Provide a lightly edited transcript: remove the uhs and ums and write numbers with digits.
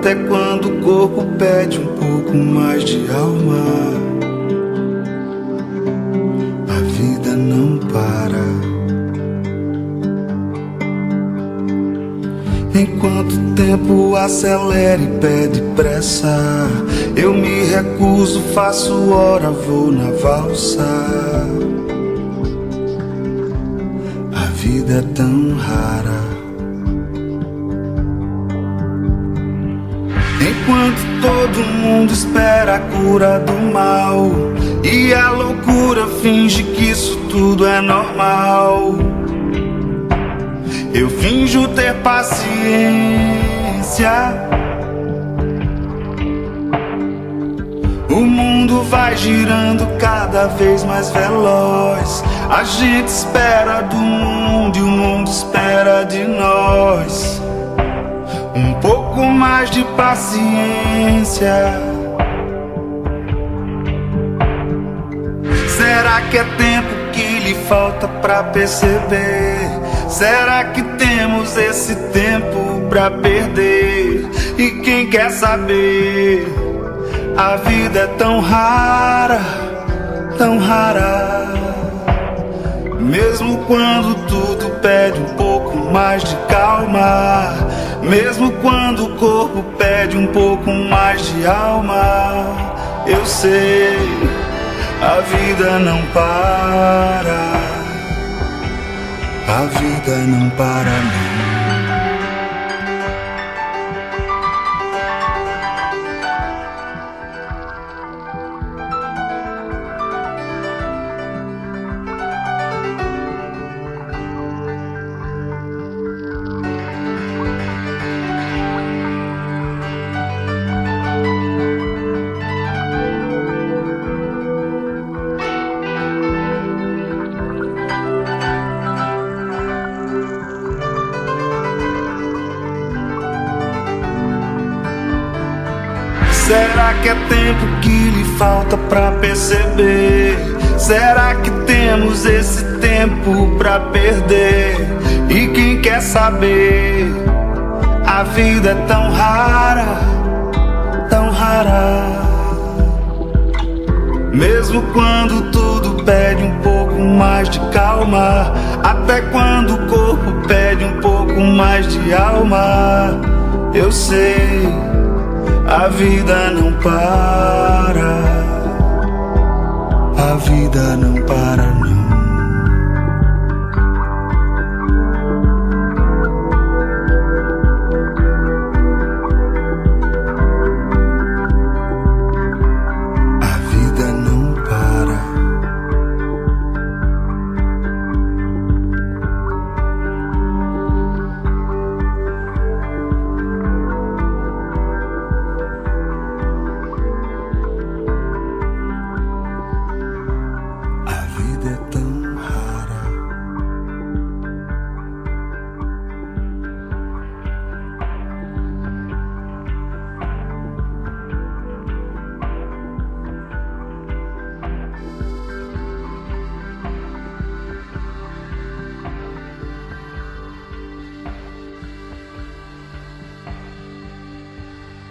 até quando o corpo pede um pouco mais de alma. A vida não para. Enquanto o tempo acelera e pede pressa, eu me recuso, faço hora, vou na valsa. A vida é tão rara. Enquanto todo mundo espera a cura do mal e a loucura finge que isso tudo é normal, eu finjo ter paciência. O mundo vai girando cada vez mais veloz. A gente espera do mundo e o mundo espera de nós. Um pouco mais de paciência. Será que é tempo que lhe falta pra perceber? Será que temos esse tempo pra perder? E quem quer saber? A vida é tão rara, tão rara. Mesmo quando tudo pede um pouco mais de calma, mesmo quando o corpo pede um pouco mais de alma, eu sei, a vida não para. A vida não para não. Será que é tempo que lhe falta pra perceber? Será que temos esse tempo pra perder? E quem quer saber? A vida é tão rara, tão rara. Mesmo quando tudo pede um pouco mais de calma, até quando o corpo pede um pouco mais de alma, eu sei, a vida não para.